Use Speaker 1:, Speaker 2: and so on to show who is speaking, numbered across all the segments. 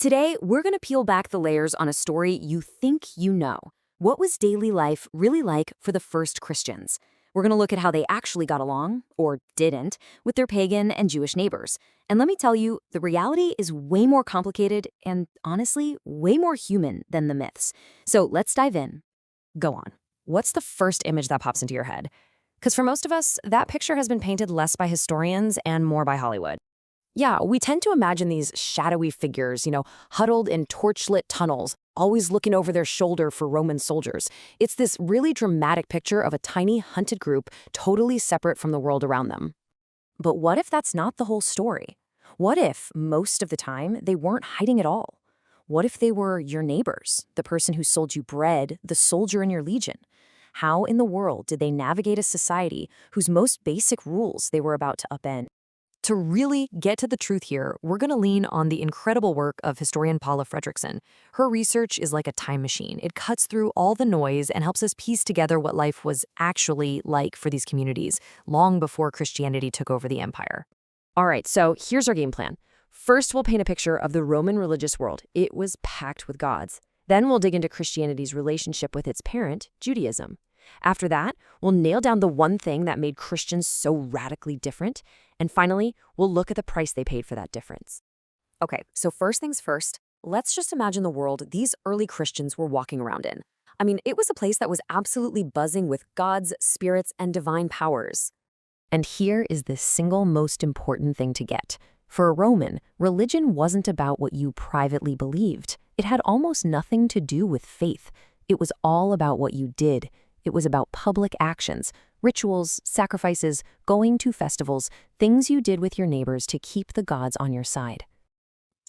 Speaker 1: Today, we're going to peel back the layers on a story you think you know. What was daily life really like for the first Christians? We're going to look at how they actually got along, or didn't, with their pagan and Jewish neighbors. And let me tell you, the reality is way more complicated and, honestly, way more human than the myths. So let's dive in.
Speaker 2: Go on. What's the first image that pops into your head? Because for most of us, that picture has been painted less by historians and more by Hollywood. Yeah, we tend to imagine these shadowy figures, huddled in torchlit tunnels, always looking over their shoulder for Roman soldiers. It's this really dramatic picture of a tiny, hunted group totally separate from the world around them. But what if that's not the whole story? What if, most of the time, they weren't hiding at all? What if they were your neighbors, the person who sold you bread, the soldier in your legion? How in the world did they navigate a society whose most basic rules they were about to upend? To really get to the truth here, we're going to lean on the incredible work of historian Paula Fredrickson. Her research is like a time machine. It cuts through all the noise and helps us piece together what life was actually like for these communities, long before Christianity took over the empire. All right, so here's our game plan. First, we'll paint a picture of the Roman religious world. It was packed with gods. Then we'll dig into Christianity's relationship with its parent, Judaism. After that, we'll nail down the one thing that made Christians so radically different. And finally, we'll look at the price they paid for that difference. Okay, so first things first, let's just imagine the world these early Christians were walking around in. I mean, it was a place that was absolutely buzzing with gods, spirits, and divine powers. And here is the single most important thing to get. For a Roman, religion wasn't about what you privately believed. It had almost nothing to do with faith. It was all about what you did. It was about public actions, rituals, sacrifices, going to festivals, things you did with your neighbors to keep the gods on your side.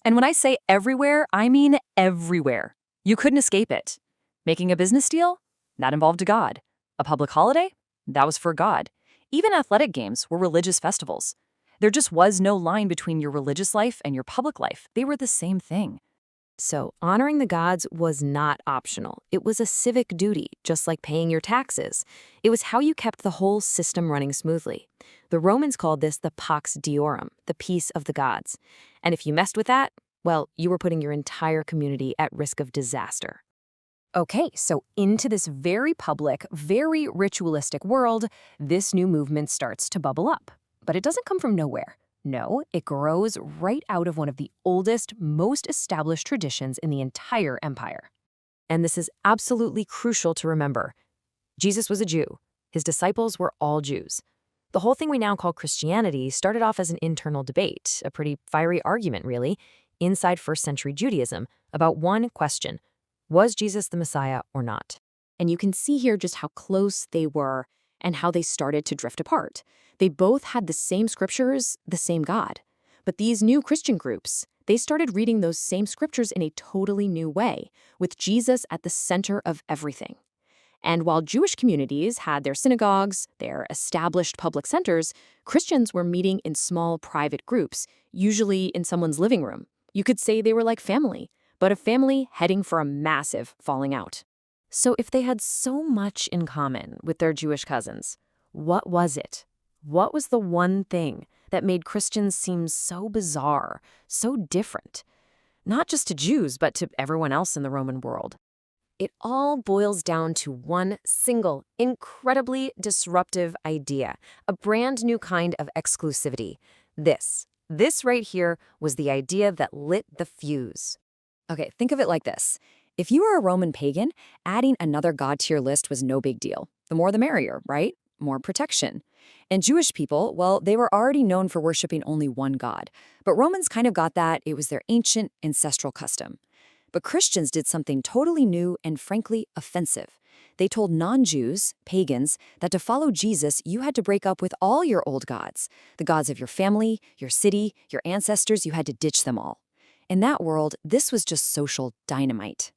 Speaker 3: And when I say everywhere, I mean everywhere. You couldn't escape it. Making a business deal? That involved a god. A public holiday? That was for God. Even athletic games were religious festivals. There just was no line between your religious life and your public life. They were the same thing.
Speaker 2: So, honoring the gods was not optional. It was a civic duty, just like paying your taxes. It was how you kept the whole system running smoothly. The Romans called this the pax diorum, the peace of the gods. And if you messed with that, well, you were putting your entire community at risk of disaster. Okay, so into this very public, very ritualistic world, this new movement starts to bubble up. But it doesn't come from nowhere. No, it grows right out of one of the oldest, most established traditions in the entire empire. And this is absolutely crucial to remember. Jesus was a Jew. His disciples were all Jews. The whole thing we now call Christianity started off as an internal debate, a pretty fiery argument, really, inside first-century Judaism about one question: was Jesus the Messiah or not? And you can see here just how close they were and how they started to drift apart. They both had the same scriptures, the same God. But these new Christian groups, they started reading those same scriptures in a totally new way, with Jesus at the center of everything. And while Jewish communities had their synagogues, their established public centers, Christians were meeting in small private groups, usually in someone's living room. You could say they were like family, but a family heading for a massive falling out. So if they had so much in common with their Jewish cousins, what was it? What was the one thing that made Christians seem so bizarre, so different? Not just to Jews, but to everyone else in the Roman world. It all boils down to one single, incredibly disruptive idea, a brand new kind of exclusivity. This right here was the idea that lit the fuse. Okay, think of it like this. If you were a Roman pagan, adding another god to your list was no big deal. The more the merrier, right? More protection. And Jewish people, well, they were already known for worshiping only one god. But Romans kind of got that. It was their ancient ancestral custom. But Christians did something totally new and frankly offensive. They told non-Jews, pagans, that to follow Jesus, you had to break up with all your old gods. The gods of your family, your city, your ancestors, you had to ditch them all. In that world, this was just social dynamite.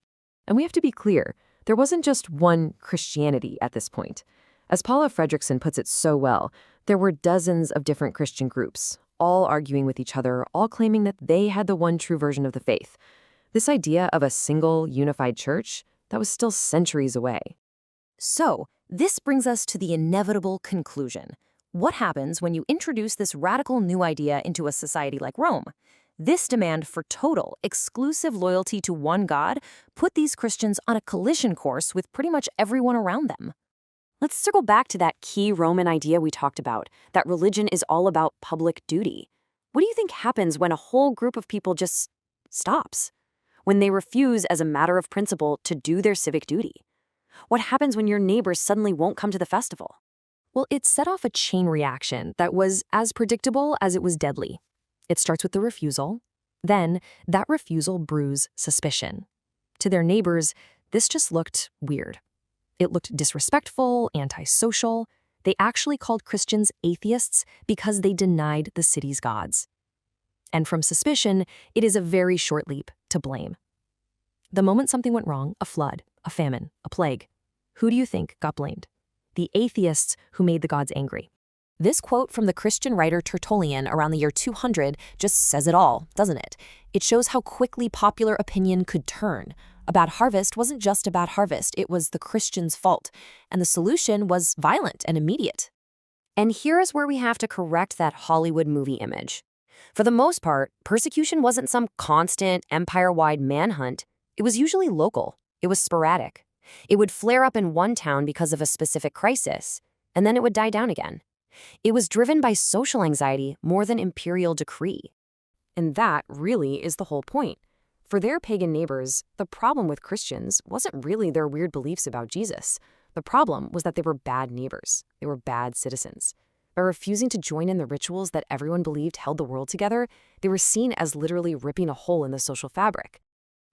Speaker 2: And we have to be clear, there wasn't just one Christianity at this point. As Paula Fredrickson puts it so well, there were dozens of different Christian groups, all arguing with each other, all claiming that they had the one true version of the faith. This idea of a single, unified church, that was still centuries away. So, this brings us to the inevitable conclusion. What happens when you introduce this radical new idea into a society like Rome?
Speaker 1: This demand for total, exclusive loyalty to one god put these Christians on a collision course with pretty much everyone around them. Let's circle back to that key Roman idea we talked about, that religion is all about public duty. What do you think happens when a whole group of people just stops? When they refuse, as a matter of principle, to do their civic duty? What happens when your neighbors suddenly won't come to the festival?
Speaker 2: Well, it set off a chain reaction that was as predictable as it was deadly. It starts with the refusal. Then, that refusal brews suspicion. To their neighbors, this just looked weird. It looked disrespectful, antisocial. They actually called Christians atheists because they denied the city's gods. And from suspicion, it is a very short leap to blame. The moment something went wrong, a flood, a famine, a plague, who do you think got blamed? The atheists who made the gods angry. This quote from the Christian writer Tertullian around the year 200 just says it all, doesn't it? It shows how quickly popular opinion could turn. A bad harvest wasn't just a bad harvest, it was the Christians' fault. And the solution was violent and immediate.
Speaker 1: And here is where we have to correct that Hollywood movie image. For the most part, persecution wasn't some constant, empire-wide manhunt. It was usually local. It was sporadic. It would flare up in one town because of a specific crisis, and then it would die down again. It was driven by social anxiety more than imperial decree. And that really is the whole point. For their pagan neighbors, the problem with Christians wasn't really their weird beliefs about Jesus. The problem was that they were bad neighbors. They were bad citizens. By refusing to join in the rituals that everyone believed held the world together, they were seen as literally ripping a hole in the social fabric.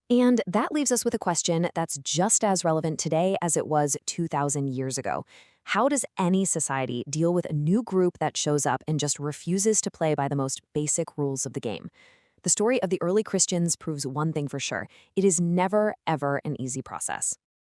Speaker 2: And that leaves us with a question that's just as relevant today as it was 2,000 years ago. How does any society deal with a new group that shows up and just refuses to play by the most basic rules of the game? The story of the early Christians proves one thing for sure. It is never, ever an easy process.